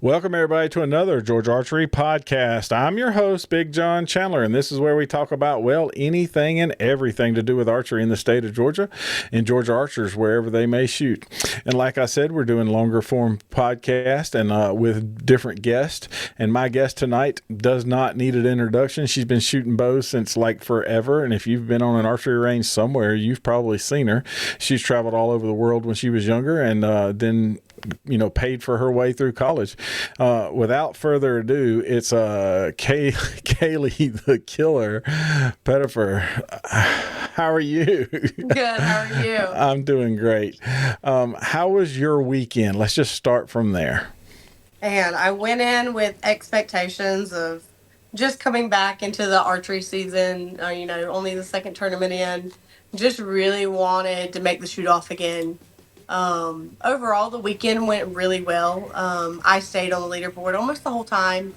Welcome, everybody, to another Georgia Archery podcast. I'm your host, Big John Chandler, and this is where we talk about, well, anything and everything to do with archery in the state of Georgia and Georgia archers, wherever they may shoot. And like I said, we're doing longer form podcast and with different guests. And my guest tonight does not need an introduction. She's been shooting bows since like forever. And if you've been on an archery range somewhere, you've probably seen her. She's traveled all over the world when she was younger and then paid for her way through college. Without further ado, it's Kailey the Killer Pettepher. How are you? Good. How are you? I'm doing great. How was your weekend? Let's just start from there. And I went in with expectations of just coming back into the archery season, only the second tournament in. Just really wanted to make the shoot off again. Overall, the weekend went really well. I stayed on the leaderboard almost the whole time.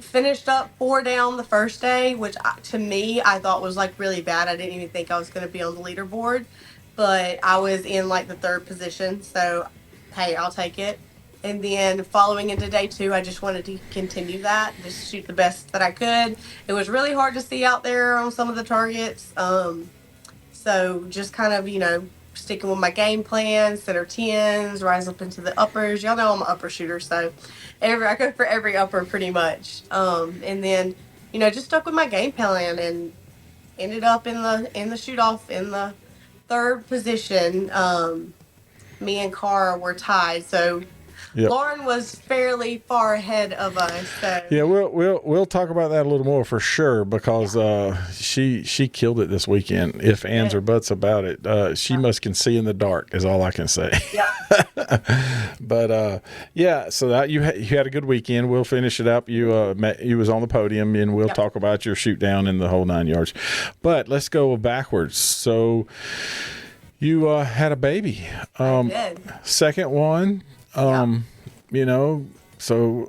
Finished up 4 down the first day, which to me, I thought was like really bad. I didn't even think I was going to be on the leaderboard, but I was in like the third position. So, hey, I'll take it. And then following into day 2, I just wanted to continue that, just shoot the best that I could. It was really hard to see out there on some of the targets. So just kind of, sticking with my game plan, center 10s, rise up into the uppers. Y'all know I'm an upper shooter, so I go for every upper pretty much. And then, just stuck with my game plan and ended up in the shoot off in the third position. Me and Cara were tied, so yep. Lauren was fairly far ahead of us. So. Yeah, we'll talk about that a little more for sure because she killed it this weekend. If ands or buts about it, she must can see in the dark is all I can say. Yeah. But so that you had a good weekend. We'll finish it up. You was on the podium, and we'll talk about your shoot down in the whole 9 yards. But let's go backwards. So you had a baby. I did. Second one. So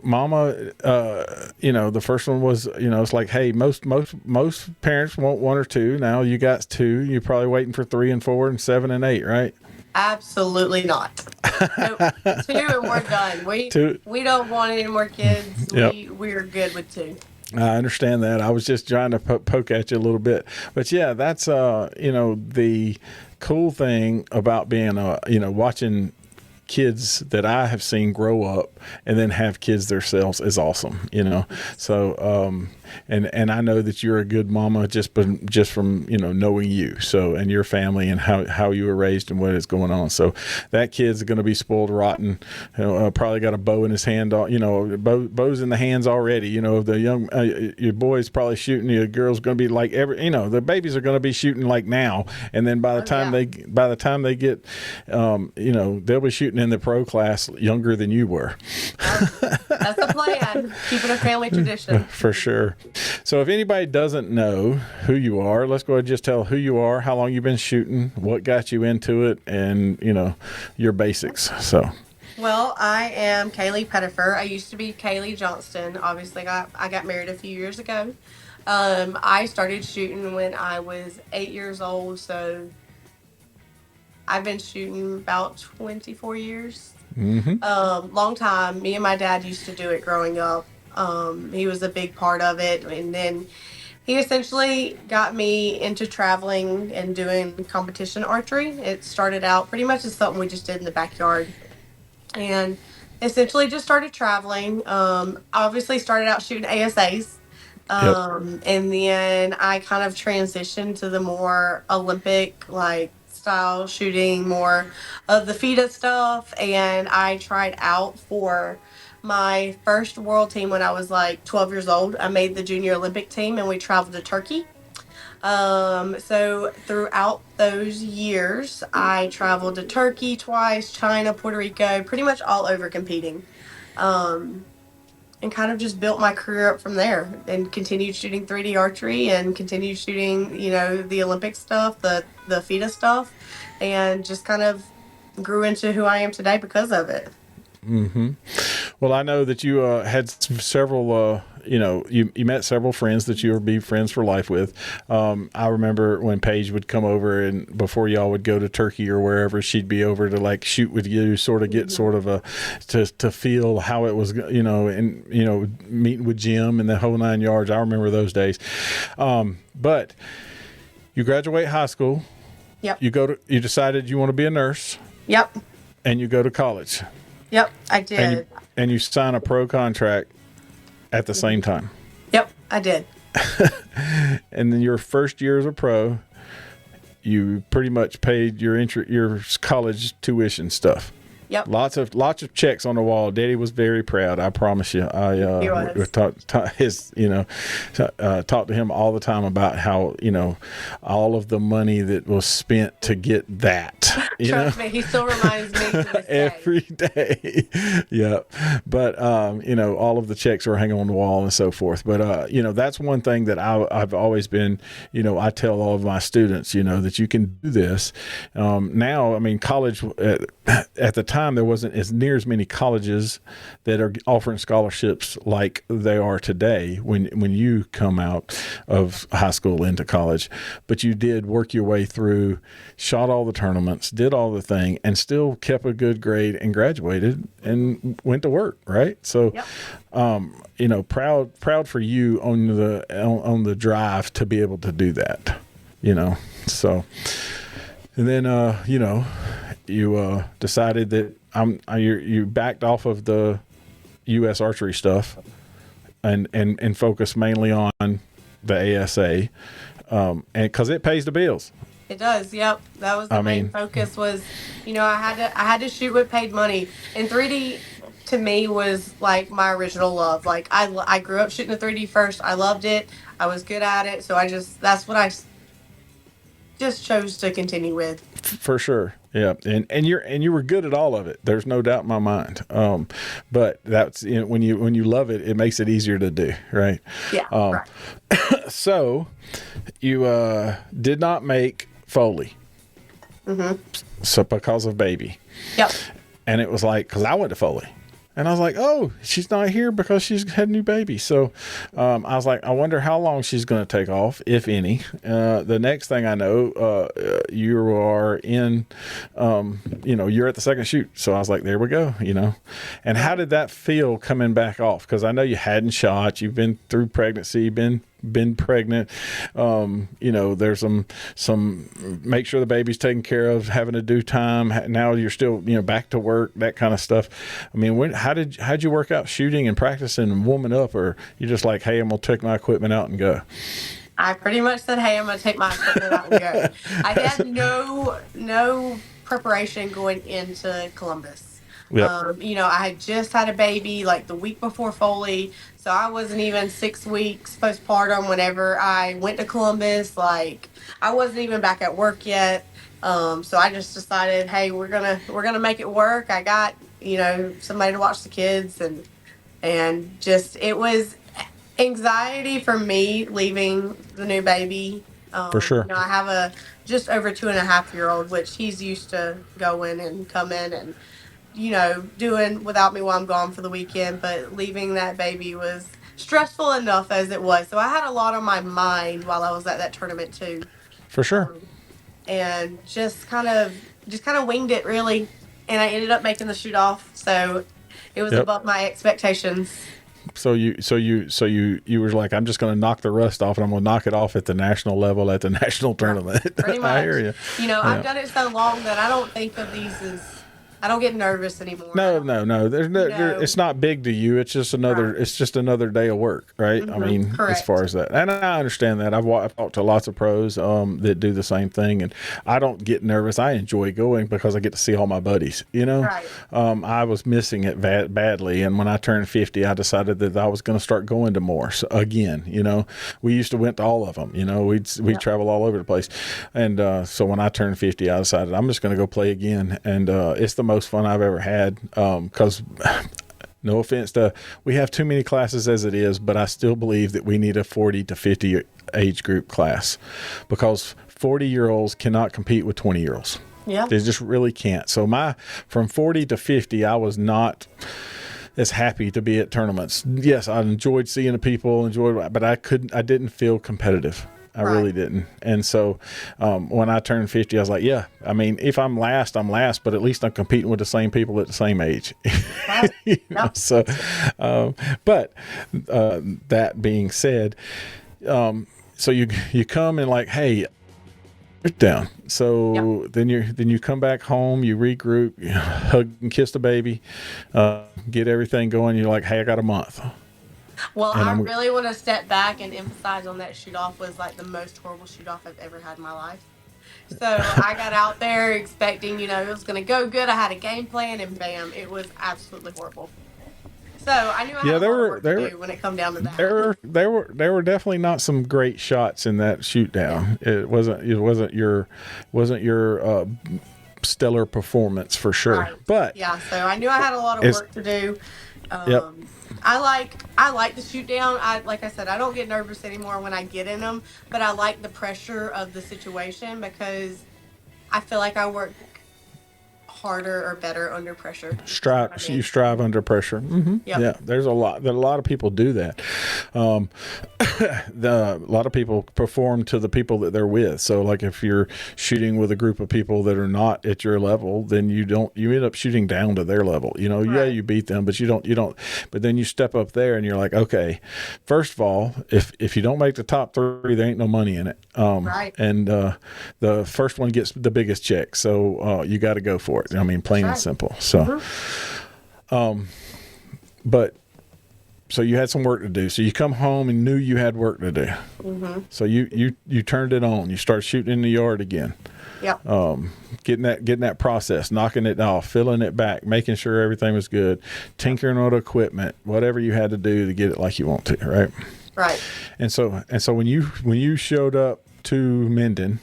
mama, the first one was, it's like, hey, most parents want 1 or 2. Now you got 2. You're probably waiting for 3 and 4 and 7 and 8, right? Absolutely not. Nope. 2 and we're done. We don't want any more kids. Yep. We're good with 2. I understand that. I was just trying to poke at you a little bit, but yeah, that's the cool thing about being watching kids that I have seen grow up and then have kids themselves is awesome, So, and I know that you're a good mama just from, knowing you, so, and your family and how you were raised and what is going on. So that kid's going to be spoiled rotten, probably got a bow in his hand, bows in the hands already, the young, your boy's probably shooting, your girl's going to be like the babies are going to be shooting like now. And then by the time they get, they'll be shooting in the pro class younger than you were. That's the plan. Keeping a family tradition. For sure. So if anybody doesn't know who you are, let's go ahead and just tell who you are, how long you've been shooting, what got you into it, and, your basics. So. Well, I am Kailey Pettepher. I used to be Kaylee Johnston. Obviously, I got married a few years ago. I started shooting when I was 8 years old, so I've been shooting about 24 years. Mm-hmm. Long time. Me and my dad used to do it growing up. He was a big part of it, and then he essentially got me into traveling and doing competition archery. It started out pretty much as something we just did in the backyard, and essentially just started traveling. Obviously started out shooting ASAs, and then I kind of transitioned to the more Olympic style shooting, more of the FIDA stuff, and I tried out for my first world team when I was 12 years old. I made the junior Olympic team and we traveled to Turkey. So throughout those years, I traveled to Turkey twice, China, Puerto Rico, pretty much all over competing. And kind of just built my career up from there and continued shooting 3D archery and continued shooting, the Olympic stuff, the FIDA stuff, and just kind of grew into who I am today because of it. Mm-hmm. Well, I know that you had several, you met several friends that you would be friends for life with. I remember when Paige would come over, and before y'all would go to Turkey or wherever, she'd be over to like shoot with you, sort of get sort of to feel how it was, and meeting with Jim and the whole 9 yards. I remember those days. But you graduate high school. Yep. You decided you want to be a nurse. Yep. And you go to college. Yep, I did. And you sign a pro contract at the same time. Yep, I did. And then your first year as a pro, you pretty much paid your college tuition stuff. Yep. Lots of checks on the wall. Daddy was very proud. I promise you. He was. Talked to him all the time about how all of the money that was spent to get that. Trust me, he still reminds me to this day. Every day. Yeah. But all of the checks are hanging on the wall and so forth. But that's one thing that I've always been. I tell all of my students, that you can do this. Now, I mean, college at the time, there wasn't as near as many colleges that are offering scholarships like they are today when you come out of high school into college. But you did work your way through, shot all the tournaments, did all the thing, and still kept a good grade and graduated and went to work, right? So, yep. Proud for you on the drive to be able to do that, So, and then you decided that you backed off of the U.S. archery stuff and focused mainly on the ASA, and because it pays the bills. It does. Yep, that was the main focus. Was I had to shoot what paid money, and 3D to me was like my original love. Like I grew up shooting the 3D first. I loved it. I was good at it, so that's what I just chose to continue with. For sure. Yeah. And you were good at all of it. There's no doubt in my mind. But that's, when you love it, it makes it easier to do. Right. Yeah. Right. So you, did not make Foley. Mm-hmm. So because of baby. Yep. And it was like, cause I went to Foley. And I was like, oh, she's not here because she's had a new baby. So I was like, I wonder how long she's going to take off, if any. The next thing I know, you are in, you're at the second shoot. So I was like, there we go, And how did that feel coming back off? Because I know you hadn't shot. You've been through pregnancy, been pregnant. There's some make sure the baby's taken care of, having a due time. Now you're still, back to work, that kind of stuff. I mean, how'd you work out shooting and practicing and warming up, or you just like, hey, I'm going to take my equipment out and go? I pretty much said, hey, I'm going to take my equipment out and go. I had no preparation going into Columbus. Yep. I had just had a baby like the week before Foley, so I wasn't even 6 weeks postpartum whenever I went to Columbus. Like, I wasn't even back at work yet. So I just decided, hey, we're gonna make it work. I got somebody to watch the kids, and just it was anxiety for me leaving the new baby. For sure. I have a just over 2.5-year-old, which he's used to going and coming and doing without me while I'm gone for the weekend, but leaving that baby was stressful enough as it was. So I had a lot on my mind while I was at that tournament too. For sure. And just kind of winged it really, and I ended up making the shoot off. So it was above my expectations. So you were like, I'm just going to knock the rust off, and I'm going to knock it off at the national level at the national tournament. Pretty much. I hear you. I've done it so long that I don't think of these as. I don't get nervous anymore. No. There's it's not big to you. It's just another. Right. It's just another day of work, right? Mm-hmm. I mean, Correct. as far as that, and I understand that. I've talked to lots of pros that do the same thing, and I don't get nervous. I enjoy going because I get to see all my buddies. Right. I was missing it badly, and when I turned 50, I decided that I was going to start going to more. So again, we used to went to all of them. We'd travel all over the place, and so when I turned 50, I decided I'm just going to go play again, and it's the most fun I've ever had, because no offense we have too many classes as it is, but I still believe that we need a 40 to 50 age group class, because 40-year-olds cannot compete with 20-year-olds. Yeah. They just really can't. So from 40 to 50, I was not as happy to be at tournaments. Yes, I enjoyed seeing the people, but I didn't feel competitive. I really didn't. And so when I turned 50, I was like, yeah, I mean, if I'm last, I'm last, but at least I'm competing with the same people at the same age. Right. You know? Yep. So, but that being said, so you come and like, hey, sit down. So then you come back home, you regroup, you hug and kiss the baby, get everything going. You're like, hey, I got a month. Well, I really want to step back and emphasize on that shoot off was like the most horrible shoot off I've ever had in my life. So I got out there expecting, it was going to go good. I had a game plan, and bam, it was absolutely horrible. So I knew I had a lot of work to do when it come down to that. There were definitely not some great shots in that shoot down. It wasn't your stellar performance for sure. Right. But yeah, so I knew I had a lot of work to do. I like the shoot down. Like I said, I don't get nervous anymore when I get in them, but I like the pressure of the situation because I feel like I work harder or better under pressure. You strive under pressure. Mm-hmm. Yep. Yeah, there's a lot of people do that. A lot of people perform to the people that they're with. So like if you're shooting with a group of people that are not at your level, then you end up shooting down to their level. Yeah, you beat them, but you don't. But then you step up there and you're like, okay, first of all, if you don't make the top 3, there ain't no money in it. And the first one gets the biggest check. So you got to go for it. I mean, plain and simple. So, but so you had some work to do. So you come home and knew you had work to do. Mm-hmm. So you turned it on. You start shooting in the yard again. Yep. Getting that process, knocking it off, filling it back, making sure everything was good, tinkering with equipment, whatever you had to do to get it like you want to, right? Right. And so when you showed up to Minden,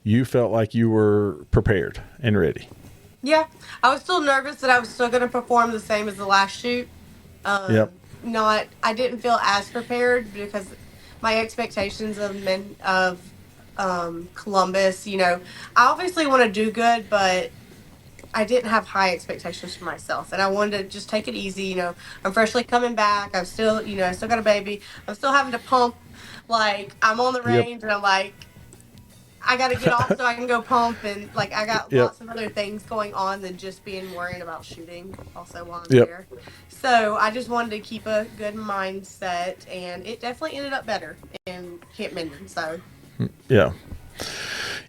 you felt like you were prepared and ready. Yeah, I was still nervous that I was still going to perform the same as the last shoot. I didn't feel as prepared because my expectations of Columbus, I obviously want to do good, but I didn't have high expectations for myself, and I wanted to just take it easy. I'm freshly coming back. I'm still, I still got a baby. I'm still having to pump. Like I'm on the range, and I'm like, I got to get off so I can go pump, and like I got lots of other things going on than just being worried about shooting. Also while I'm there, so I just wanted to keep a good mindset, and it definitely ended up better in Camp Minden. So yeah,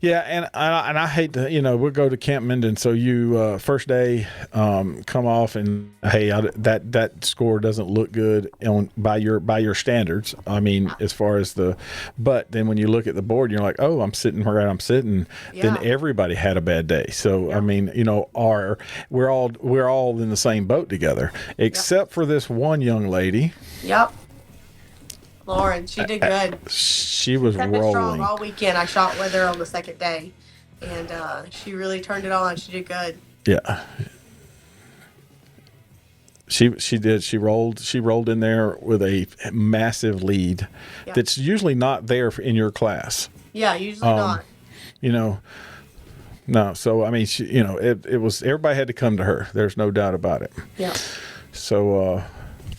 and I hate to, we'll go to Camp Minden. So you first day come off and hey, that score doesn't look good by your standards. I mean, as far as but then when you look at the board, you're like, oh, I'm sitting where I'm sitting. Yeah. Then everybody had a bad day. So I mean, we're all in the same boat together, except for this one young lady. Yep. Lauren, she did good. She was rolling strong all weekend. I shot with her on the second day, and she really turned it on. She did good. Yeah, she did. She rolled in there with a massive lead that's usually not there in your class. Yeah, usually not. No. So I mean, it was everybody had to come to her. There's no doubt about it. Yeah. So.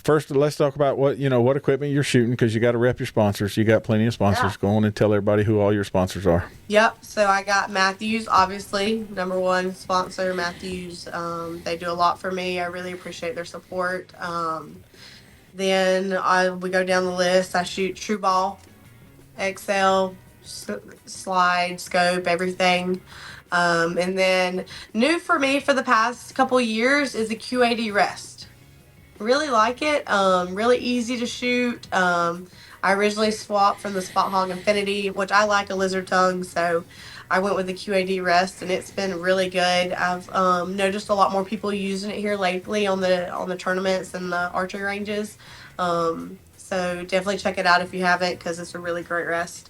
First, let's talk about what equipment you're shooting because you got to rep your sponsors. You got plenty of sponsors. Go on and tell everybody who all your sponsors are. Yep. So I got Matthews, obviously, number one sponsor, Matthews. They do a lot for me. I really appreciate their support. Then we go down the list. I shoot True Ball, XL, slide, scope, everything. And then new for me for the past couple years is a Q80 Rest. Really like it. Really easy to shoot. I originally swapped from the Spot Hog Infinity, which I like a lizard tongue, so I went with the Q80 Rest, and it's been really good. I've noticed a lot more people using it here lately on the tournaments and the archery ranges. So definitely check it out if you haven't, because it's a really great rest.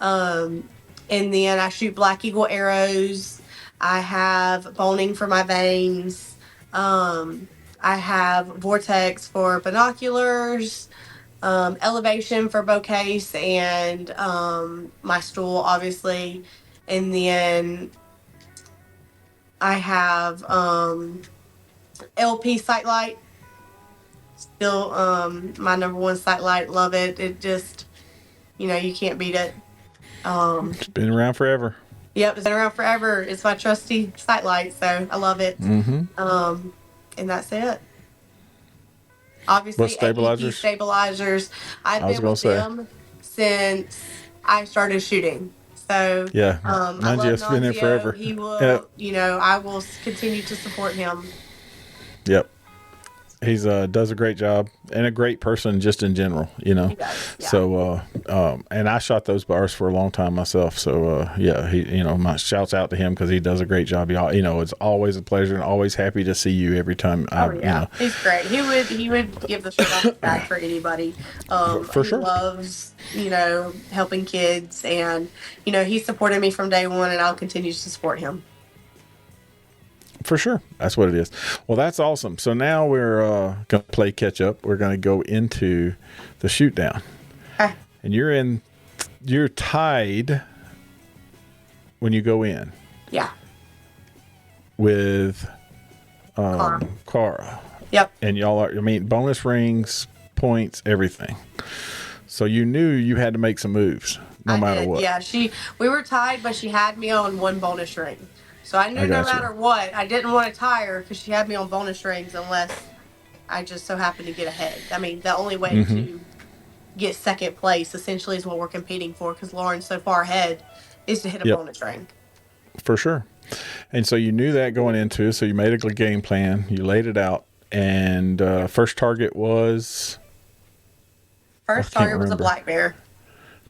And then I shoot Black Eagle arrows. I have boning for my veins. I have Vortex for binoculars, Elevation for bow case, and my stool, obviously. And then I have LP sight light Still, my number one sight light. Love it. It just, you can't beat it. It's been around forever. Yep, it's been around forever. It's my trusty sight light, so I love it. And that's it. What Obviously, AEP stabilizers? stabilizers. I've I was been gonna with say. them since I started shooting. So, Yeah, I love Nanjia's been there Nanzio. forever. He Yep. will, I will continue to support him. Yep. He's does a great job and a great person just in general, He does, yeah. So and I shot those bars for a long time myself. So yeah, he my shouts out to him because he does a great job. It's always a pleasure and always happy to see you every time. He's great. He would give the shirt off his back for anybody. For he sure. loves helping kids, and he supported me from day one, and I'll continue to support him. For sure. That's what it is. Well, that's awesome. So now we're going to play catch up. We're going to go into the shoot down. Okay. And you're tied when you go in Yeah. with Cara. Yep. And y'all are, bonus rings, points, everything. So you knew you had to make some moves no matter what. Yeah, we were tied, but she had me on one bonus ring. So I knew no matter what, I didn't want to tie her because she had me on bonus rings unless I just so happened to get ahead. The only way to get second place essentially is what we're competing for because Lauren's so far ahead is to hit a bonus ring. For sure. And so you knew that going into it, so you made a good game plan. You laid it out, and first target was? First target was a black bear.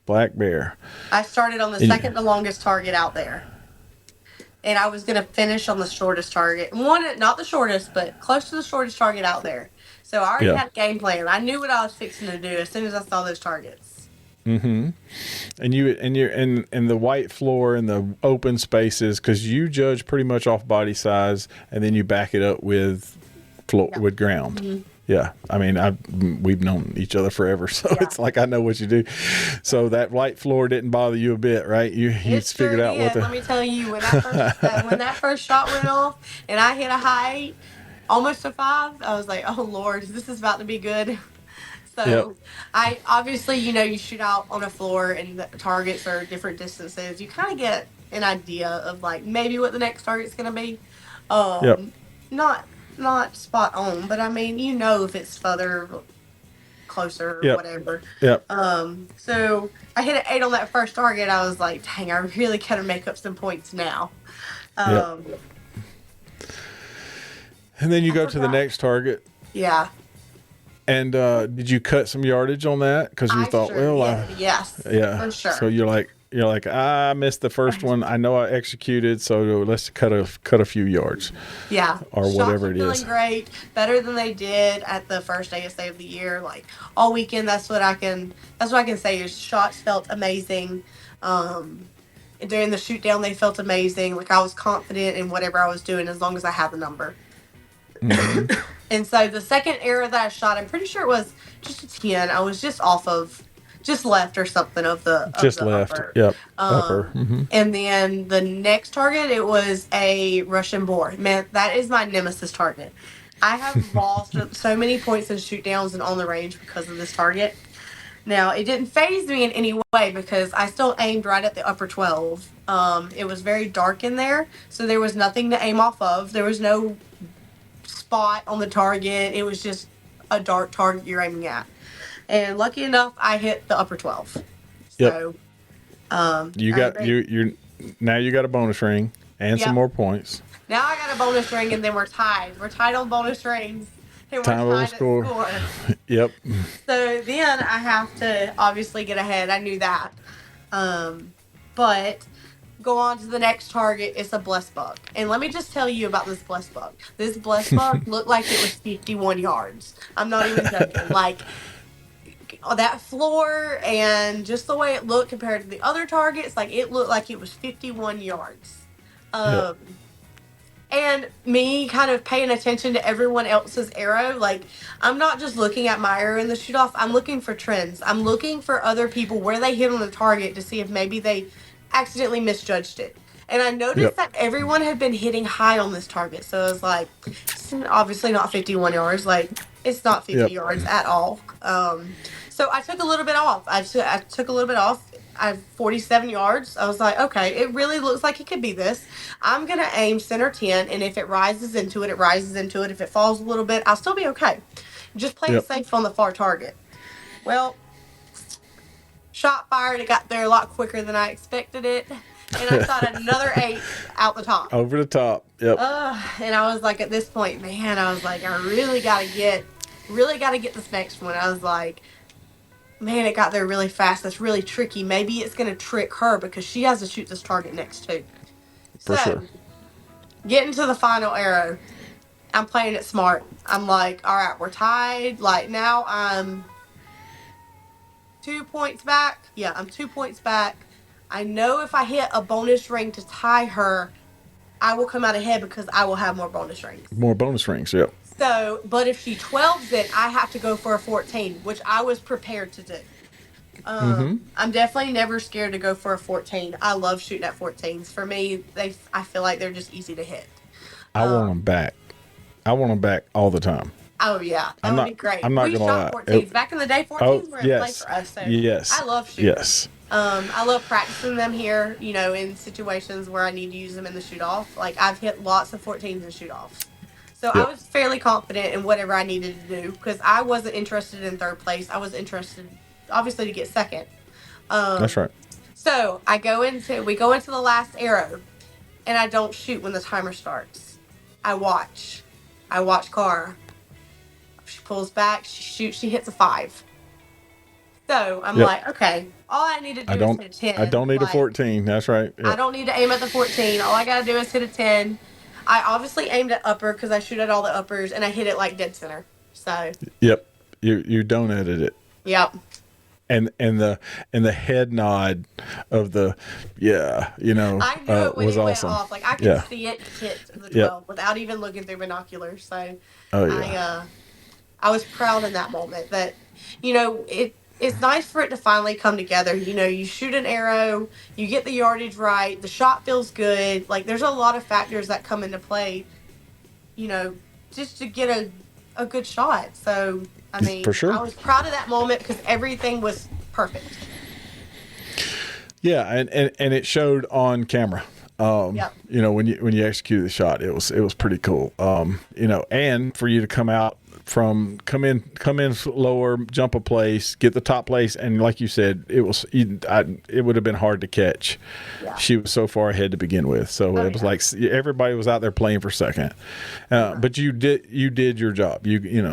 Black bear. I started on the second to longest target out there. And I was going to finish on the shortest target. Not the shortest, but close to the shortest target out there. So I already had a game plan. I knew what I was fixing to do as soon as I saw those targets. Mm-hmm. And you're in the white floor and the open spaces because you judge pretty much off body size, and then you back it up with with ground. Mm-hmm. Yeah, we've known each other forever, so it's like I know what you do. So that white floor didn't bother you a bit, right? You figured out what. Let me tell you, when that first shot went off and I hit a height, almost a 5, I was like, oh Lord, this is about to be good. So I obviously, you shoot out on a floor and the targets are different distances. You kind of get an idea of like maybe what the next target's gonna be. Not spot on, but if it's further, closer, or whatever. Yep. So I hit an 8 on that first target. I was like, dang, I really gotta make up some points now. And then you go to the next target. Yeah. And did you cut some yardage on that? Because you thought, yes, for sure. So you're like, I missed the first one. I know I executed, so let's cut a few yards. Yeah, or whatever it is. Feeling great, better than they did at the first ASA of the year. Like all weekend, that's what I can say is shots felt amazing. During the shoot down, they felt amazing. Like I was confident in whatever I was doing as long as I had the number. Mm-hmm. And so the second arrow that I shot, I'm pretty sure it was just a 10. I was just left or something of the left. Upper. Yep. Upper. Mm-hmm. And then the next target, it was a Russian boar. Man, that is my nemesis target. I have lost so many points in shoot downs and on the range because of this target. Now, it didn't faze me in any way because I still aimed right at the upper 12. It was very dark in there, so there was nothing to aim off of. There was no spot on the target. It was just a dark target you're aiming at. And lucky enough, I hit the upper 12. So, you got a bonus ring and some more points. Now I got a bonus ring, and then we're tied. We're tied on bonus rings. And we're tied at score. Yep. So then I have to obviously get ahead. I knew that. But go on to the next target. It's a blessed buck. And let me just tell you about this blessed buck. This blessed buck looked like it was 51 yards. I'm not even joking. Like, that floor and just the way it looked compared to the other targets, like it looked like it was 51 yards. And me kind of paying attention to everyone else's arrow, like I'm not just looking at my arrow in the shoot off, I'm looking for trends. I'm looking for other people where they hit on the target to see if maybe they accidentally misjudged it. And I noticed that everyone had been hitting high on this target. So I was like, it's obviously not 51 yards. Like, It's not 50 Yep. yards at all. So I took a little bit off. I took a little bit off. I have 47 yards. I was like, okay, it really looks like it could be this. I'm going to aim center 10, and if it rises into it, it rises into it. If it falls a little bit, I'll still be okay. Just play it Yep. safe on the far target. Well, shot fired. It got there a lot quicker than I expected it. And I shot another 8 out the top. Over the top. Yep. And I was like, at this point, man, I was like, I really got to get this next one. I was like, man, it got there really fast. That's really tricky. Maybe it's going to trick her because she has to shoot this target next too. For So, sure. getting to the final arrow, I'm playing it smart. I'm like, all right, we're tied. Like, now I'm 2 points back. Yeah, I'm 2 points back. I know if I hit a bonus ring to tie her, I will come out ahead because I will have more bonus rings. More bonus rings. Yep. So, but if she 12s it, I have to go for a 14, which I was prepared to do. I'm definitely never scared to go for a 14. I love shooting at 14s. For me, I feel like they're just easy to hit. I want them back. I want them back all the time. Oh yeah, that would be great. I'm not We gonna shot lie. 14s back in the day. 14s were in play Yes. for us. So Yes. I love shooting. Yes. I love practicing them here. You know, in situations where I need to use them in the shoot off. Like I've hit lots of 14s in shoot offs. So I Yep. was fairly confident in whatever I needed to do because I wasn't interested in third place. I was interested, obviously, to get second. That's right. So we go into the last arrow, and I don't shoot when the timer starts. I watch Cara. She pulls back, she shoots, she hits a 5. So I'm Yep. like, okay, all I need to do is hit a 10. I don't need a Like, 14. That's right. I Yep. don't need to aim at the 14. All I gotta do is hit a 10. I obviously aimed at upper because I shoot at all the uppers, and I hit it like dead center. So, Yep. You donated it. yep. And the head nod of the I knew it when was it awesome. went off. Like I could Yeah. see it hit the 12 Yep. without even looking through binoculars. So Oh yeah. I was proud in that moment that, it's nice for it to finally come together. You know, you shoot an arrow, you get the yardage right, the shot feels good. Like there's a lot of factors that come into play, you know, just to get a good shot. So I mean, For sure. I was proud of that moment because everything was perfect. Yeah, and it showed on camera. Yep. When you executed the shot, it was pretty cool. And for you to come in lower, jump a place, get the top place, and like you said, it would have been hard to catch. Yeah. She was so far ahead to begin with, so it was like everybody was out there playing for second. But you did your job.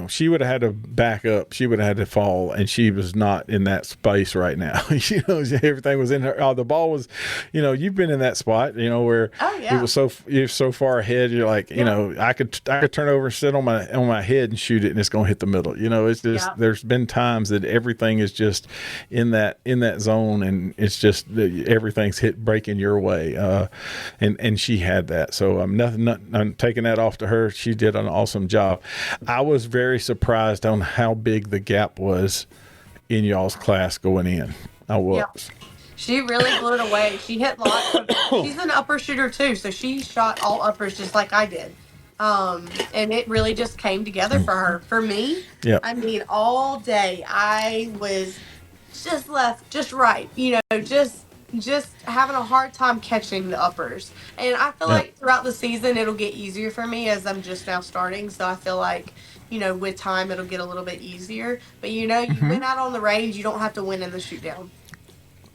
She would have had to back up. She would have had to fall, and she was not in that space right now. Everything was in her. The ball was, you've been in that spot, where it was you're so far ahead. You're like, I could turn over and sit on my head and shoot it, and it's going to hit the middle. It's just there's been times that everything is just in that zone, and it's just everything's breaking your way. And she had that. So I'm taking that off to her. She did an awesome job. I was very surprised on how big the gap was in y'all's class going in. I was. Yep. She really blew it away. She hit lots she's an upper shooter too, so she shot all uppers just like I did. And it really just came together for her. For me, I mean, all day I was just left, just right, just having a hard time catching the uppers. And I feel like throughout the season it'll get easier for me as I'm just now starting. So I feel like, with time it'll get a little bit easier. But you win out on the range, you don't have to win in the shoot down.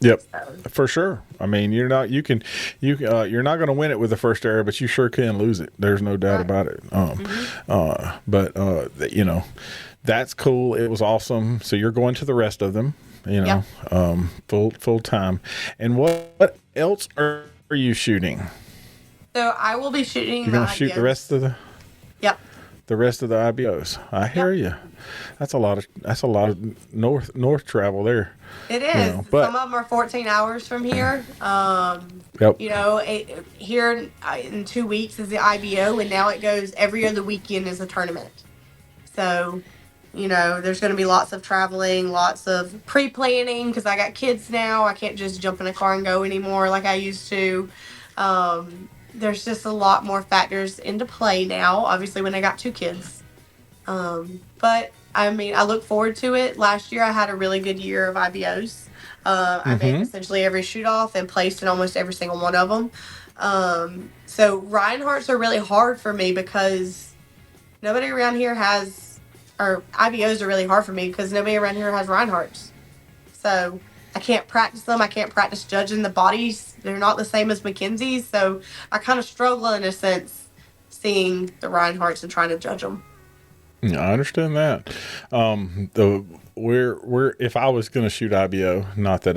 Yep, for sure. I mean, you're not going to win it with the first arrow, but you sure can lose it. There's no doubt about it. But that's cool. It was awesome. So you're going to the rest of them, full time. And what else are you shooting? So I will be shooting. You're going to shoot the rest of the. Yep. The rest of the IBOs. I hear you. That's a lot of north travel there. It is. But some of them are 14 hours from here. Here in 2 weeks is the IBO, and now it goes every other weekend is a tournament. So, there's going to be lots of traveling, lots of pre-planning because I got kids now. I can't just jump in a car and go anymore like I used to. There's just a lot more factors into play now, obviously, when I got 2 kids. But I mean, I look forward to it. Last year, I had a really good year of IBOs. I made Mm-hmm. essentially every shoot off and placed in almost every single one of them. So Reinhardt's are really hard for me because nobody around here has, or IBOs are really hard for me because nobody around here has Reinhardt's. So I can't practice them. I can't practice judging the bodies. They're not the same as Mackenzie's. So I kind of struggle in a sense seeing the Reinhardt's and trying to judge them. Yeah, I understand that. The we're if I was going to shoot IBO, not that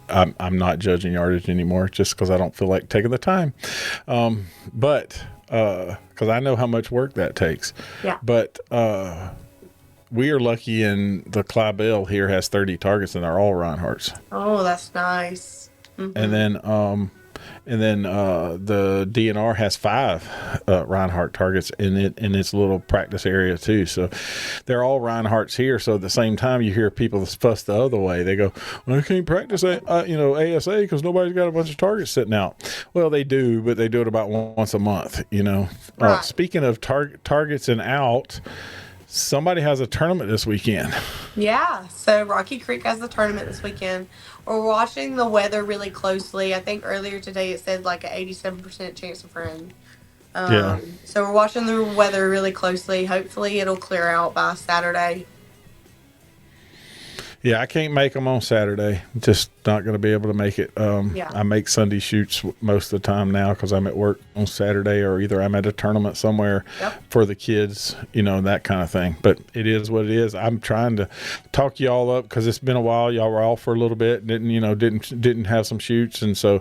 I'm not judging yardage anymore, just because I don't feel like taking the time. But because I know how much work that takes. Yeah. But we are lucky, in the Clybell here has 30 targets, and they're all Reinhardt's. Oh, that's nice. Mm-hmm. And then the DNR has 5 Reinhardt targets in its little practice area too. So they're all Reinhardt's here. So at the same time, you hear people fuss the other way. They go, "Well, I can't practice ASA because nobody's got a bunch of targets sitting out." Well, they do, but they do it about once a month. Right. Speaking of targets and out, somebody has a tournament this weekend. Yeah, so Rocky Creek has the tournament this weekend. We're watching the weather really closely. I think earlier today it said like an 87% chance of rain. Yeah. So we're watching the weather really closely. Hopefully it'll clear out by Saturday. Yeah, I can't make them on Saturday. Just not going to be able to make it. Yeah. I make Sunday shoots most of the time now because I'm at work on Saturday, or either I'm at a tournament somewhere for the kids, that kind of thing. But it is what it is. I'm trying to talk you all up because it's been a while. Y'all were off for a little bit, didn't have some shoots, and so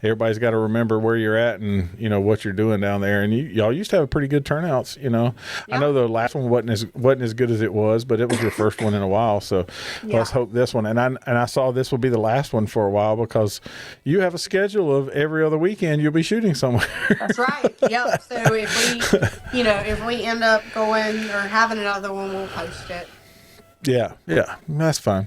everybody's got to remember where you're at and what you're doing down there. And y'all used to have pretty good turnouts. I know the last one wasn't as good as it was, but it was your first one in a while. So let's hope this one. And I saw this will be the last one for a while because you have a schedule of every other weekend you'll be shooting somewhere. That's right. Yep. So if we end up going or having another one, we'll post it. Yeah, that's fine.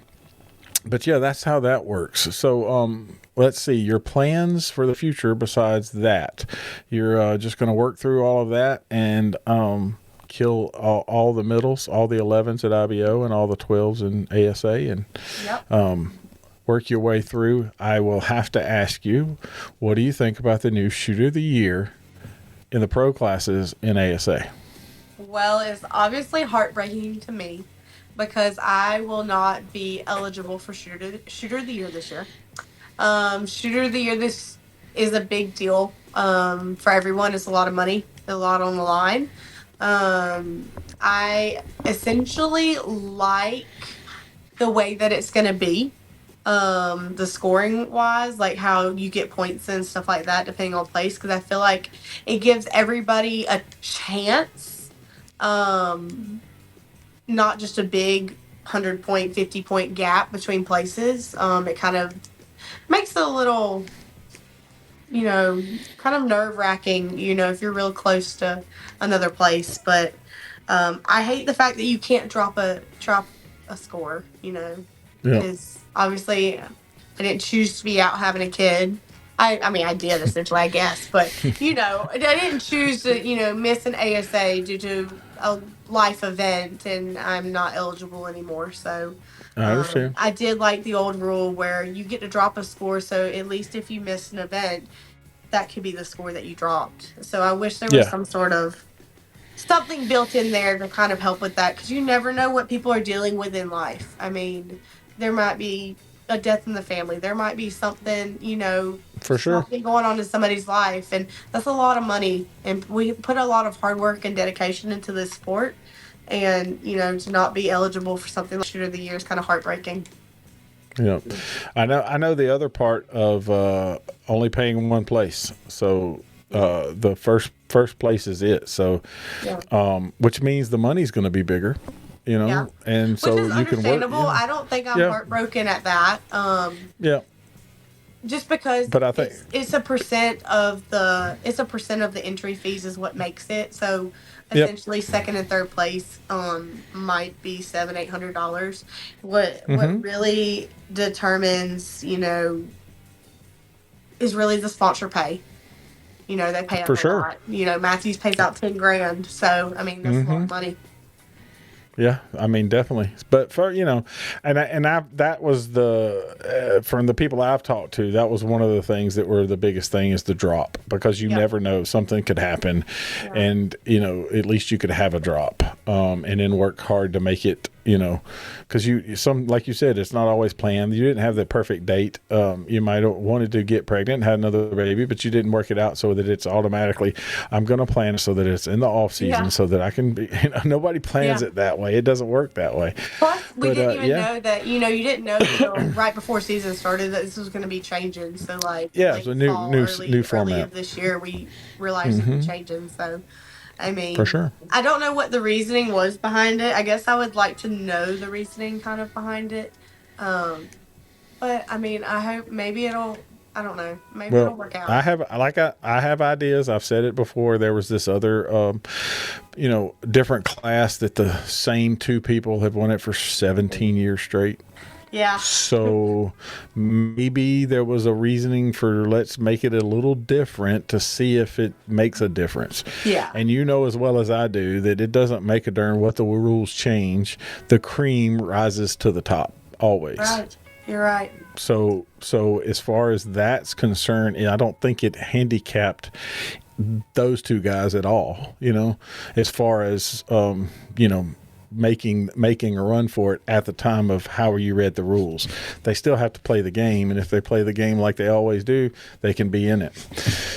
But yeah, that's how that works. So let's see your plans for the future. Besides that, you're just going to work through all of that and kill all the middles, all the 11s at IBO, and all the 12s in ASA, and work your way through. I will have to ask you, what do you think about the new Shooter of the Year in the pro classes in ASA? Well, it's obviously heartbreaking to me because I will not be eligible for Shooter of the Year this year. Shooter of the Year, this is a big deal for everyone. It's a lot of money, a lot on the line. I essentially like the way that it's going to be. The scoring wise, like how you get points and stuff like that depending on place, because I feel like it gives everybody a chance, not just a big 100-point 50-point gap between places. It kind of makes it a little kind of nerve-wracking if you're real close to another place. But I hate the fact that you can't drop a score, because obviously I didn't choose to be out having a kid. I mean, I did essentially, I guess, but I didn't choose to miss an ASA due to a life event, and I'm not eligible anymore. So I understand. I did like the old rule where you get to drop a score, so at least if you miss an event, that could be the score that you dropped. So I wish there was some sort of something built in there to kind of help with that, because you never know what people are dealing with in life. I mean, there might be a death in the family. There might be something, for sure, something going on in somebody's life, and that's a lot of money. And we put a lot of hard work and dedication into this sport, and to not be eligible for something like Shooter of the Year is kind of heartbreaking. Yeah, I know the other part of only paying one place. So the first place is it. So, which means the money's going to be bigger. And so which is you can work. I don't think I'm heartbroken at that. Just because, but I think it's a percent of the entry fees is what makes it. So essentially, second and third place might be $700-800. What really determines is really the sponsor pay. They pay out for a sure. lot. Matthews pays out $10,000. So I mean, that's a lot of money. Yeah, I mean, definitely. But for, and I that was from the people I've talked to, that was one of the things that were the biggest thing is the drop, because you Yeah. never know, something could happen, Yeah. and at least you could have a drop, and then work hard to make it, because like you said, it's not always planned. You didn't have the perfect date. You might have wanted to get pregnant and have another baby, but you didn't work it out so that it's automatically, I'm going to plan it so that it's in the off season, Yeah. so that I can be, nobody plans Yeah. it that way. It doesn't work that way. Plus, we didn't even yeah. know that, you didn't know until right before season started that this was going to be changing. So, like, Yeah, late it's a new fall, new early, new early format. of this year, we realized it was changing. So, I mean, For sure. I don't know what the reasoning was behind it. I guess I would like to know the reasoning kind of behind it. But, I mean, I hope maybe I don't know, maybe it'll work out. I have ideas. I've said it before. There was this other, different class that the same two people have won it for 17 years straight. Yeah. So maybe there was a reasoning for, let's make it a little different to see if it makes a difference. Yeah. And you know as well as I do that it doesn't make a darn what the rules change. The cream rises to the top always. Right. You're right. So as far as that's concerned, I don't think it handicapped those two guys at all, as far as, making a run for it at the time of how you read the rules. They still have to play the game, and if they play the game like they always do, they can be in it.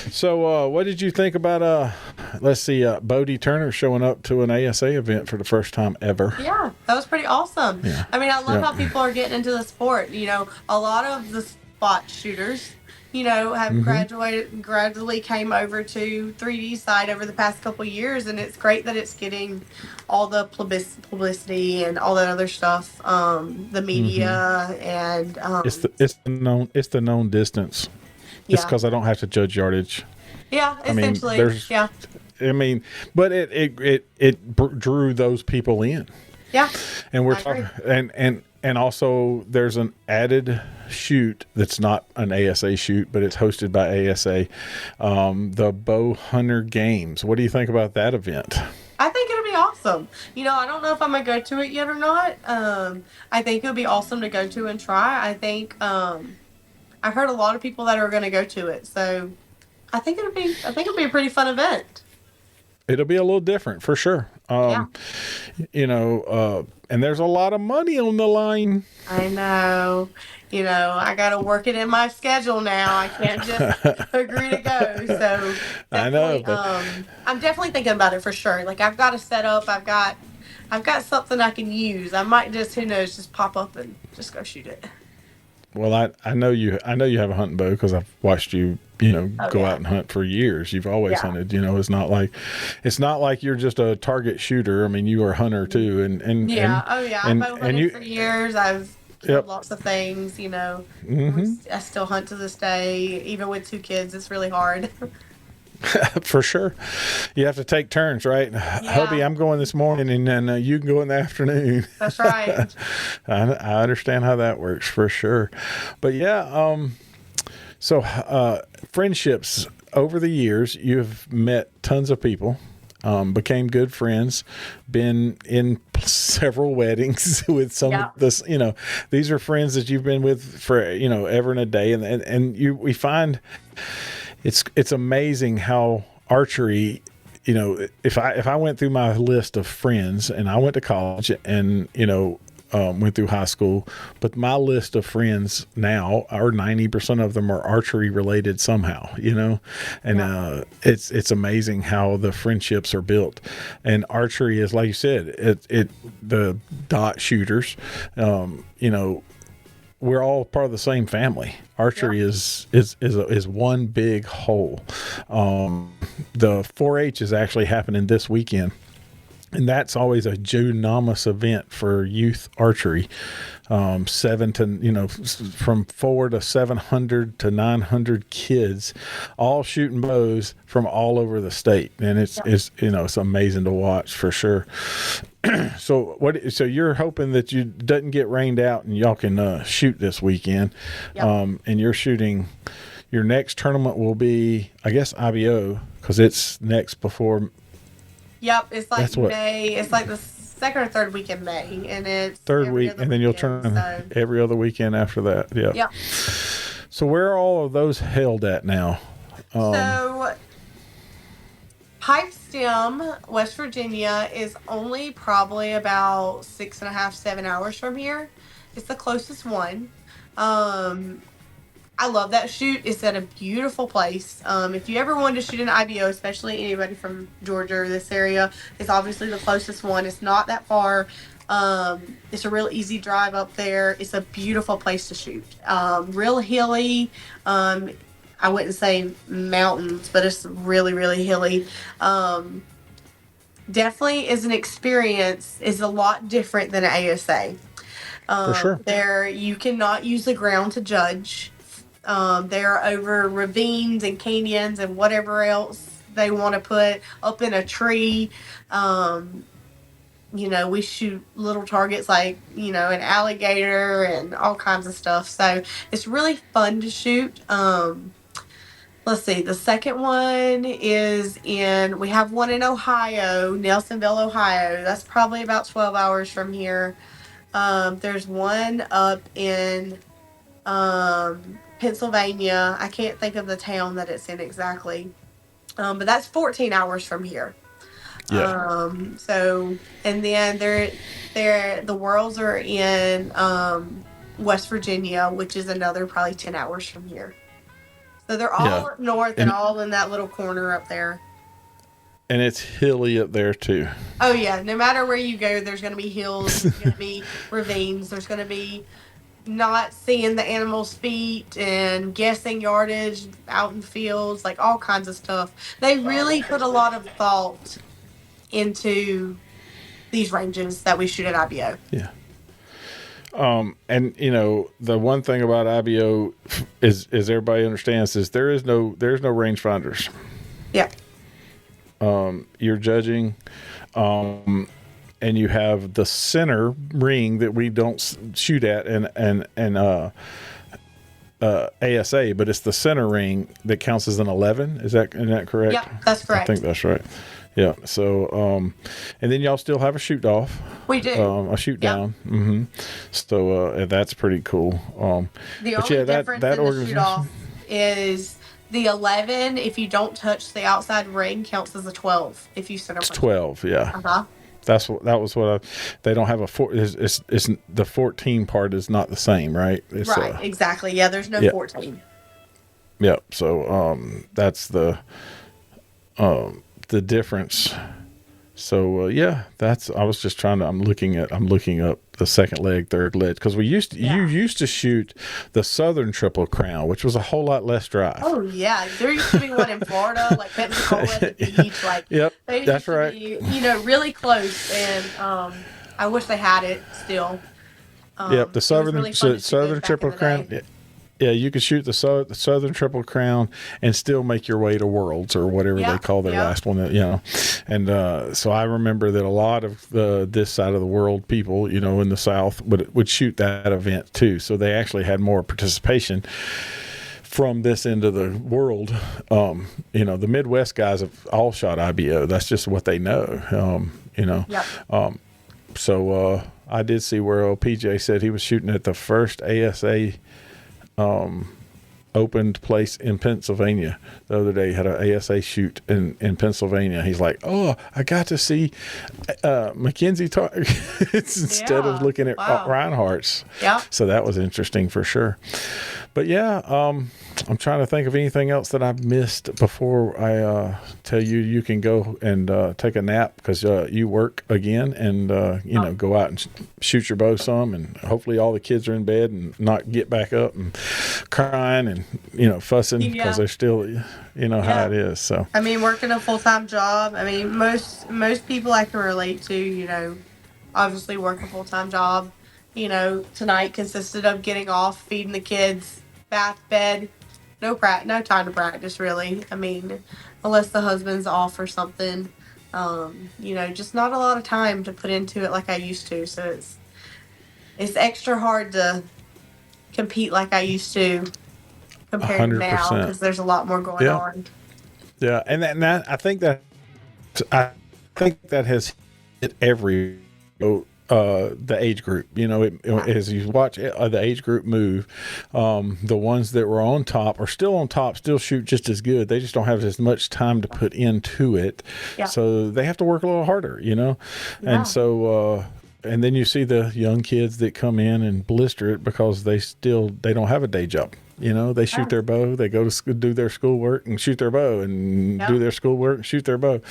So what did you think about let's see, Bodie Turner showing up to an ASA event for the first time ever? Yeah, that was pretty awesome. Yeah. I mean, I love how people are getting into the sport. A lot of the spot shooters, have gradually came over to 3D side over the past couple of years, and it's great that it's getting all the publicity and all that other stuff, the media and It's the known distance. yeah. It's because I don't have to judge yardage. Yeah, essentially. Yeah. But it drew those people in. Yeah. And we're I agree. talking, and also there's an added shoot that's not an ASA shoot, but it's hosted by ASA, the Bow Hunter Games. What do you think about that event? I think it'll be awesome. I don't know if I'm going to go to it yet or not. I think it'll be awesome to go to and try. I think I've heard a lot of people that are going to go to it. So I think it'll be a pretty fun event. It'll be a little different for sure. Yeah. And there's a lot of money on the line. I know. I got to work it in my schedule now. I can't just agree to go. So I know. I'm definitely thinking about it for sure. Like, I've got a setup. I've got something I can use. I might just, who knows, just pop up and just go shoot it. Well, I know you have a hunting bow because I've watched you, go out and hunt for years. You've always hunted. It's not like you're just a target shooter. I mean, you are a hunter too. I've bow hunted for years. I've killed lots of things. I still hunt to this day, even with 2 kids. It's really hard. For sure. You have to take turns, right? Yeah. Hubby, I'm going this morning, and then you can go in the afternoon. That's right. I understand how that works for sure. But yeah, friendships over the years, you've met tons of people, became good friends, been in several weddings with some of this, these are friends that you've been with for, ever and a day. And we find it's amazing how archery, if I went through my list of friends, and I went to college and, went through high school, but my list of friends now, or 90% of them are archery related somehow, and it's amazing how the friendships are built. And archery is, like you said, the dot shooters, we're all part of the same family. Archery is one big whole. The 4-H is actually happening this weekend, and that's always a ginormous event for youth archery. From 4 to 700 to 900 kids, all shooting bows from all over the state, and it's amazing to watch for sure. So you're hoping that you doesn't get rained out and y'all can shoot this weekend. Yep. And you're shooting, your next tournament will be, I guess, IBO, because it's next before. Yep, it's like May. It's like the second or third week in May, and it's Third every week, other and then you'll weekend, turn so. every other weekend after that. Yeah. Yep. So where are all of those held at now? So Pipe Stem, West Virginia, is only probably about 6.5, 7 hours from here. It's the closest one. I love that shoot. It's at a beautiful place. If you ever wanted to shoot an IBO, especially anybody from Georgia or this area, it's obviously the closest one. It's not that far. It's a real easy drive up there. It's a beautiful place to shoot. Real hilly. I wouldn't say mountains, but it's really, really hilly. Definitely is an experience. Is a lot different than an ASA. For sure. There, you cannot use the ground to judge. They're over ravines and canyons and whatever else they want to put up in a tree. We shoot little targets like, an alligator and all kinds of stuff. So it's really fun to shoot. Let's see. The second one we have one in Ohio, Nelsonville, Ohio. That's probably about 12 hours from here. There's one up in Pennsylvania. I can't think of the town that it's in exactly. But that's 14 hours from here. Yeah. And then the Worlds are in West Virginia, which is another probably 10 hours from here. So they're all up north and all in that little corner up there. And it's hilly up there too. Oh yeah, no matter where you go, there's going to be hills, there's going to be ravines, there's going to be not seeing the animals' feet and guessing yardage out in fields, like all kinds of stuff. They really put a lot of thought into these ranges that we shoot at IBO. Yeah. And the one thing about IBO is everybody understands is there's no rangefinders. Yeah. You're judging, and you have the center ring that we don't shoot at and ASA, but it's the center ring that counts as an 11. Is that correct? Yeah, that's correct. I think that's right. Yeah. So, and then y'all still have a shoot off. We do. A shoot down. Mm-hmm. So that's pretty cool. The only difference in the shoot off is the 11. If you don't touch the outside ring, counts as a 12. If you center. It's 12. Yeah. Uh-huh. They don't have a four. It's the 14 part is not the same, right? It's, right. Exactly. Yeah. There's no 14. Yeah. So that's the difference. So I was just trying to. I'm looking up the second leg, third leg, because you used to shoot the Southern Triple Crown, which was a whole lot less drive. Oh yeah, there used to be one in Florida, like Pensacola at the beach, like yep, they that's used to right. be, really close, and I wish they had it still. Yep, the Southern Triple Crown. Day. Yeah, you could shoot the Southern Triple Crown and still make your way to Worlds or whatever they call their last one. And so I remember that a lot of this side of the world people, in the South would shoot that event too. So they actually had more participation from this end of the world. The Midwest guys have all shot IBO. That's just what they know. Yep. So I did see where PJ said he was shooting at the first ASA opened place in Pennsylvania the other day. He had an ASA shoot in Pennsylvania. He's like, oh, I got to see Mackenzie instead of looking at Reinhardt's. Yeah. So that was interesting for sure. But I'm trying to think of anything else that I've missed before I tell you can go and take a nap because you work again and go out and shoot your bow some, and hopefully all the kids are in bed and not get back up and crying and fussing because they're still how it is. So I mean, working a full-time job. I mean, most people I can relate to, obviously work a full-time job. Tonight consisted of getting off, feeding the kids, bath, bed. No time to practice, really. I mean, unless the husband's off or something. Just not a lot of time to put into it like I used to. So it's extra hard to compete like I used to compared 100%. to now because there's a lot more going on. Yeah, and that I think that has hit everybody the age group, as you watch the age group move, the ones that were on top are still on top, still shoot just as good. They just don't have as much time to put into it. Yeah. So they have to work a little harder, Yeah. And so, and then you see the young kids that come in and blister it because they don't have a day job. They shoot their bow, they go to school, do their schoolwork and shoot their bow, and do their schoolwork and shoot their bow.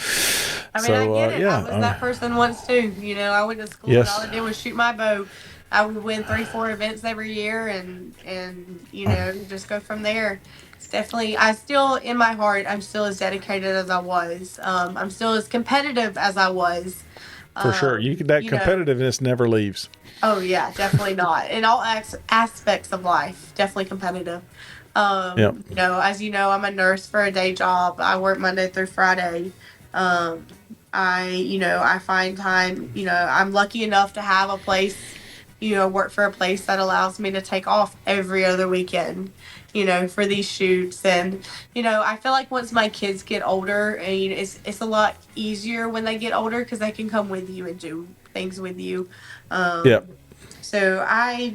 I mean, I get it. I was that person once too. I went to school and all I did was shoot my bow. I would win 3-4 events every year and just go from there. It's definitely, in my heart, I'm still as dedicated as I was. I'm still as competitive as I was. For sure. That competitiveness never leaves. Oh, yeah, definitely not. In all aspects of life, definitely competitive. As you know, I'm a nurse for a day job. I work Monday through Friday. I find time, I'm lucky enough to have a place, work for a place that allows me to take off every other weekend, for these shoots. And, I feel like once my kids get older, and it's a lot easier when they get older because they can come with you and do things with you. So I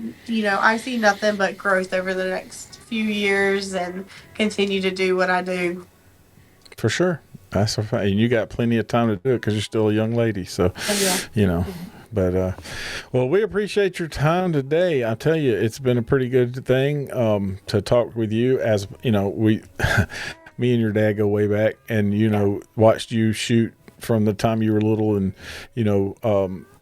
see nothing but growth over the next few years and continue to do what I do. For sure. That's a fact. And you got plenty of time to do it because you're still a young lady. So, But, well, we appreciate your time today. I tell you, it's been a pretty good thing to talk with you. As me and your dad go way back, and watched you shoot from the time you were little, and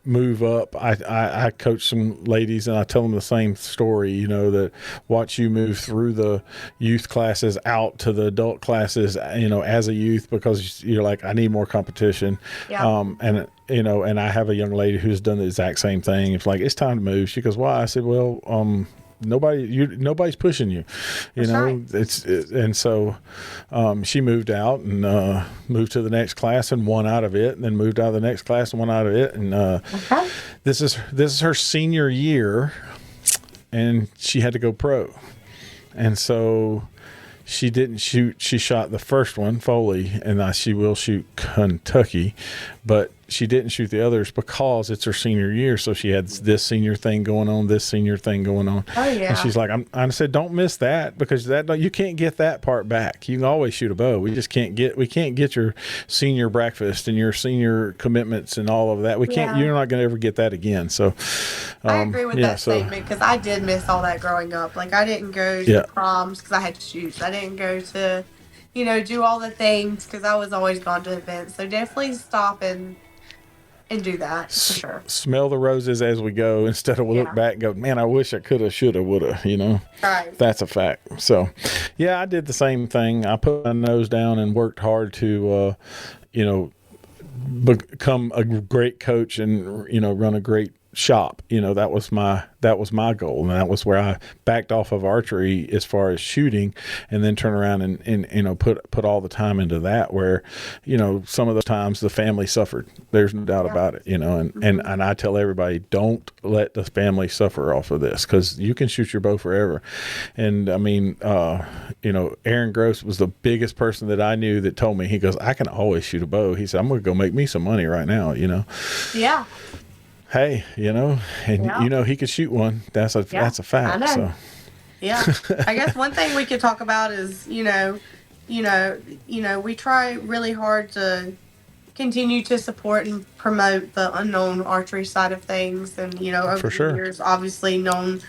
move up. I coach some ladies, and I tell them the same story, that watch you move through the youth classes out to the adult classes, as a youth, because you're like, I need more competition. And I have a young lady who's done the exact same thing. It's like, it's time to move. She goes, why? I said, well, nobody's pushing you, right. And so she moved out and moved to the next class and won out of it, and then moved out of the next class and won out of it. And this is her senior year, and she had to go pro, and so she didn't shoot. She shot the first one, Foley, and she will shoot Kentucky, but she didn't shoot the others because it's her senior year. So she had this senior thing going on, this senior thing going on. Oh, yeah. And she's like, I said, don't miss that, because you can't get that part back. You can always shoot a bow. We just can't get your senior breakfast and your senior commitments and all of that. You're not going to ever get that again. So I agree with that statement, because I did miss all that growing up. Like, I didn't go to proms because I had to shoot. I didn't go to, do all the things because I was always gone to events. So definitely stop and do that, for sure. Smell the roses as we go, instead of look back and go, man, I wish I coulda, shoulda, woulda, Right. That's a fact. So, I did the same thing. I put my nose down and worked hard to, become a great coach and, run a great shop. That was my goal, and that was where I backed off of archery as far as shooting, and then turn around and put all the time into that, where some of those times the family suffered. There's no doubt about it. And I tell everybody, don't let the family suffer off of this, because you can shoot your bow forever. And I mean, Aaron Gross was the biggest person that I knew that told me, he goes, I can always shoot a bow. He said, I'm going to go make me some money right now. Yeah. Hey, he could shoot one. That's a fact. I know. So. Yeah. I guess one thing we could talk about is, we try really hard to continue to support and promote the unknown archery side of things. And, over the years, obviously, Known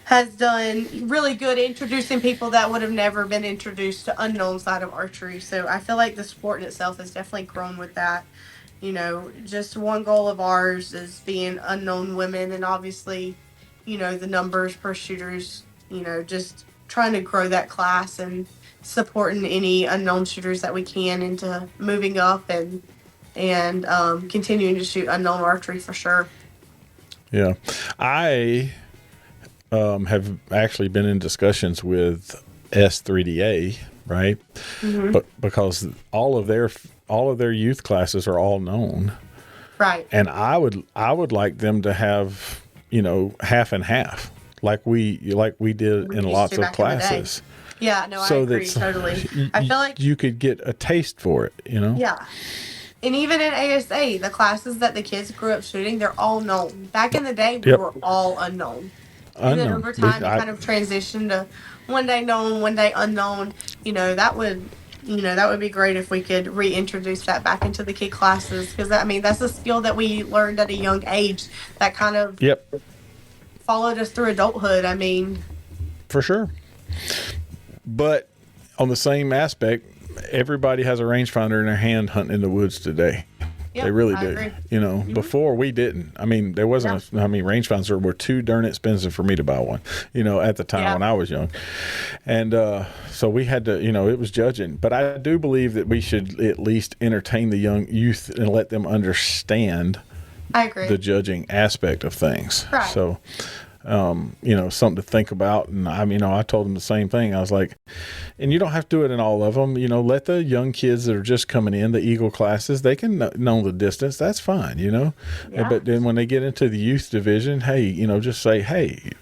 has done really good introducing people that would have never been introduced to unknown side of archery. So I feel like the sport in itself has definitely grown with that. Just one goal of ours is being unknown women, and obviously, the numbers per shooters, just trying to grow that class and supporting any unknown shooters that we can into moving up and continuing to shoot unknown archery, for sure. Yeah. I have actually been in discussions with S3DA, right? Mm-hmm. But because all of their youth classes are all known, right? And I would like them to have half and half, like we did in lots of classes. Yeah, no, I agree totally. I feel like you could get a taste for it, Yeah. And even in ASA, the classes that the kids grew up shooting, they're all known. Back in the day, we Yep. were all unknown. And then Unknown. over time, it kind of transitioned to one day known, one day unknown. That would be great if we could reintroduce that back into the kid classes, because that's a skill that we learned at a young age that kind of Yep. followed us through adulthood. For sure. But on the same aspect, everybody has a rangefinder in their hand hunting in the woods today. Yep, They really I do. agree. Before we didn't. There wasn't. Rangefinders were too darn expensive for me to buy one. At the time when I was young, and so we had to. It was judging. But I do believe that we should at least entertain the young youth and let them understand. I agree. The judging aspect of things. Right. So. Something to think about. And I told them the same thing. I was like, and you don't have to do it in all of them. Let the young kids that are just coming in, the Eagle classes, they can know the distance. That's fine, Yeah. But then when they get into the youth division, hey, just say, hey,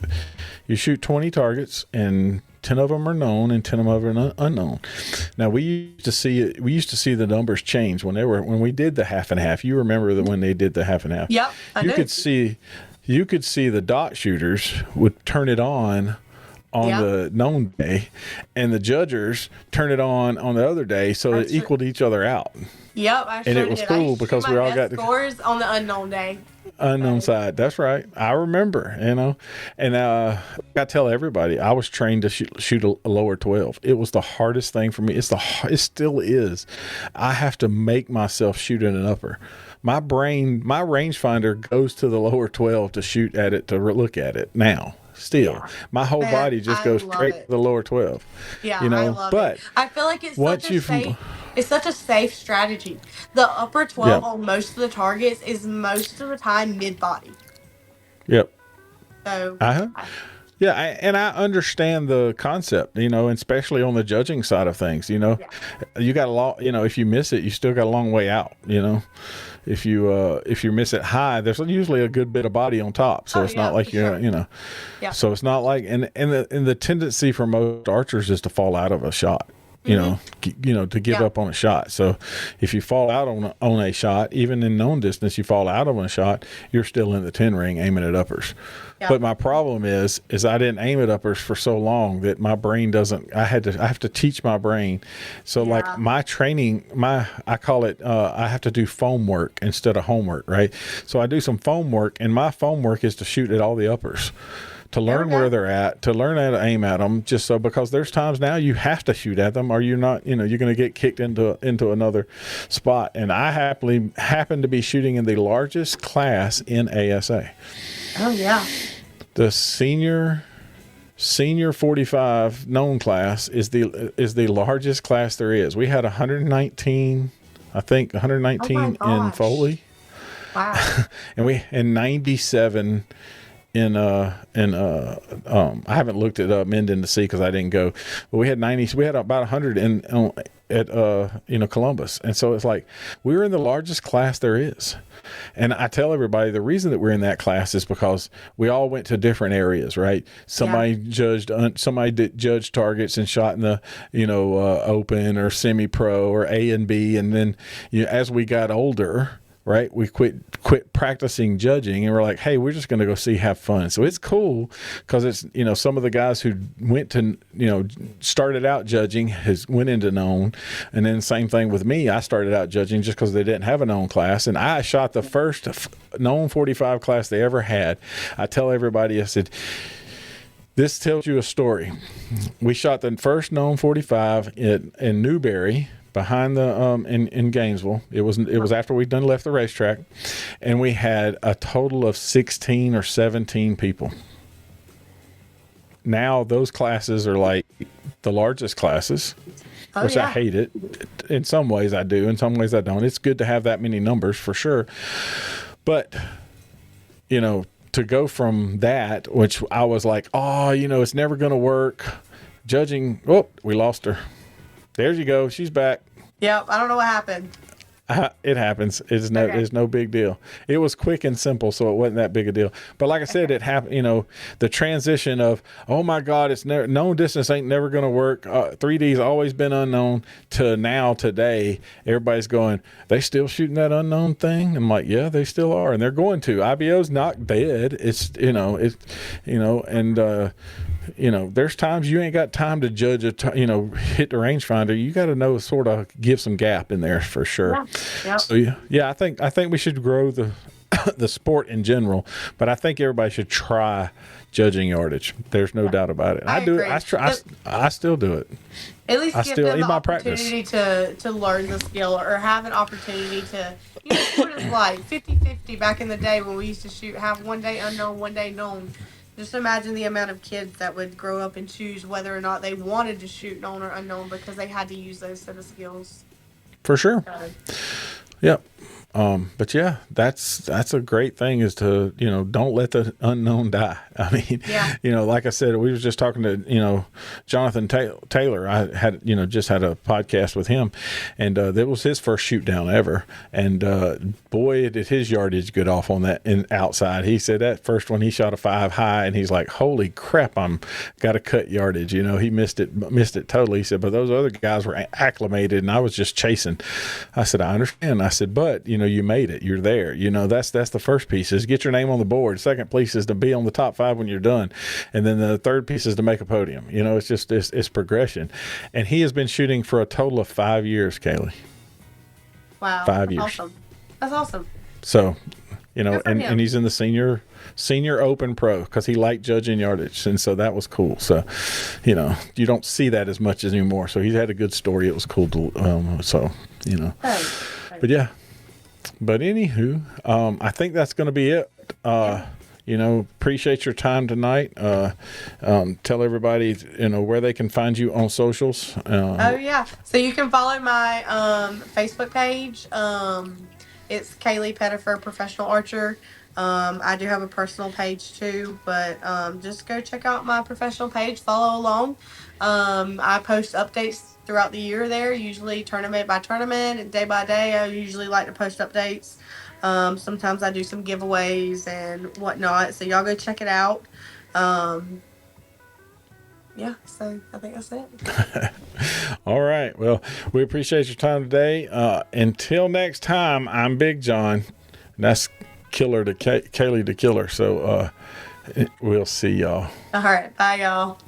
you shoot 20 targets and 10 of them are known and 10 of them are unknown. Now we used to see the numbers change when we did the half and half. You remember that when they did the half and half. Yep. You could see the dot shooters would turn it on the known day, and the judgers turn it on the other day, so it equaled each other out. Yep, and it was cool because we all got scores on the unknown day. Unknown side. That's right. I remember. And I tell everybody I was trained to shoot a lower 12. It was the hardest thing for me. It still is. I have to make myself shoot at an upper. My rangefinder goes to the lower 12 to shoot at it, to look at it now. Still, my whole body just goes straight to the lower 12. Yeah, I love it. I feel like it's such a safe strategy. The upper 12 on most of the targets is most of the time mid-body. Yep. So. Yeah, and I understand the concept, especially on the judging side of things. You got a lot. If you miss it, you still got a long way out. If you miss it high, there's usually a good bit of body on top, so it's not like Yeah. So it's not like, and the tendency for most archers is to fall out of a shot. To give up on a shot. So if you fall out on a shot, even in known distance, you fall out on a shot, you're still in the 10 ring aiming at uppers. Yeah. But my problem is I didn't aim at uppers for so long that my brain doesn't. I have to teach my brain. So like my training, I call it. I have to do foam work instead of homework, right? So I do some foam work, and my foam work is to shoot at all the uppers. To learn where they're at, to learn how to aim at them, because there's times now you have to shoot at them, or you're not, you're going to get kicked into another spot. And I happen to be shooting in the largest class in ASA. Oh yeah. The senior 45 known class is the largest class there is. We had 119, I think 119 in Foley. Wow. and 97. I haven't looked it up Minden to see because I didn't go, but we had about 100 at Columbus. And so it's like, we were in the largest class there is. And I tell everybody the reason that we're in that class is because we all went to different areas, right? Somebody judged targets and shot in the, open or semi-pro or A and B. And then as we got older, right, we quit practicing judging, and we're like, hey, we're just going to go have fun. So it's cool because it's, some of the guys who went to, started out judging went into known. And then same thing with me. I started out judging just because they didn't have a known class. And I shot the first known 45 class they ever had. I tell everybody, I said, this tells you a story. We shot the first known 45 in Newberry, behind the in Gainesville. It was after we'd left the racetrack, and we had a total of 16 or 17 people. Now those classes are like the largest classes, which I hate it. In some ways I do, in some ways I don't. It's good to have that many numbers for sure. But to go from that, which I was like, it's never going to work. Judging, we lost her. There you go. She's back. Yep. I don't know what happened. It happens. It's no big deal. It was quick and simple, so it wasn't that big a deal. But like I said, it happened. You know, the transition of, oh my God, it's never, known distance ain't never going to work. 3D's always been unknown. To now, today, everybody's going, they still shooting that unknown thing. I'm like, yeah, they still are, and they're going to. IBO's not dead. It's and. There's times you ain't got time to judge hit the rangefinder. You got to know, sort of give some gap in there for sure. Yeah. Yep. So I think we should grow the the sport in general, but I think everybody should try judging yardage. There's no doubt about it. I do agree. it. I still do it. At least give them the practice. opportunity to learn the skill, or have an opportunity to, what it's like 50-50 back in the day when we used to have one day unknown, one day known. Just imagine the amount of kids that would grow up and choose whether or not they wanted to shoot known or unknown because they had to use those set of skills. For sure. Yep. But yeah, that's a great thing, is to, don't let the unknown die. I mean, like I said, we was just talking to, Jonathan Taylor. I had, just had a podcast with him, and that was his first shoot down ever. And boy, did his yardage get off on that outside. He said that first one he shot a 5 high, and he's like, holy crap, I'm got to cut yardage. He missed it totally. He said, but those other guys were acclimated, and I was just chasing. I said, I understand. I said, but you made it. You're there. That's the first piece, is get your name on the board. Second piece is to be on the top 5 when you're done, and then the third piece is to make a podium. It's just it's progression. And he has been shooting for a total of 5 years, Kailey. Wow, 5 years. Awesome. That's awesome. So, and he's in the senior open pro, because he liked judging yardage, and so that was cool. So, you don't see that as much anymore. So he had a good story. It was cool to But yeah. But anywho, I think that's going to be it. Appreciate your time tonight. Tell everybody, where they can find you on socials. So you can follow my Facebook page. It's Kailey Pettepher, Professional Archer. I do have a personal page too, but just go check out my professional page. Follow along. I post updates throughout the year there, usually tournament by tournament and day by day. I usually like to post updates. Sometimes I do some giveaways and whatnot, so y'all go check it out. So I think that's it. All right. Well, we appreciate your time today. Until next time, I'm Big John. And that's Killer to Kailey the Killer. So we'll see y'all. All right. Bye, y'all.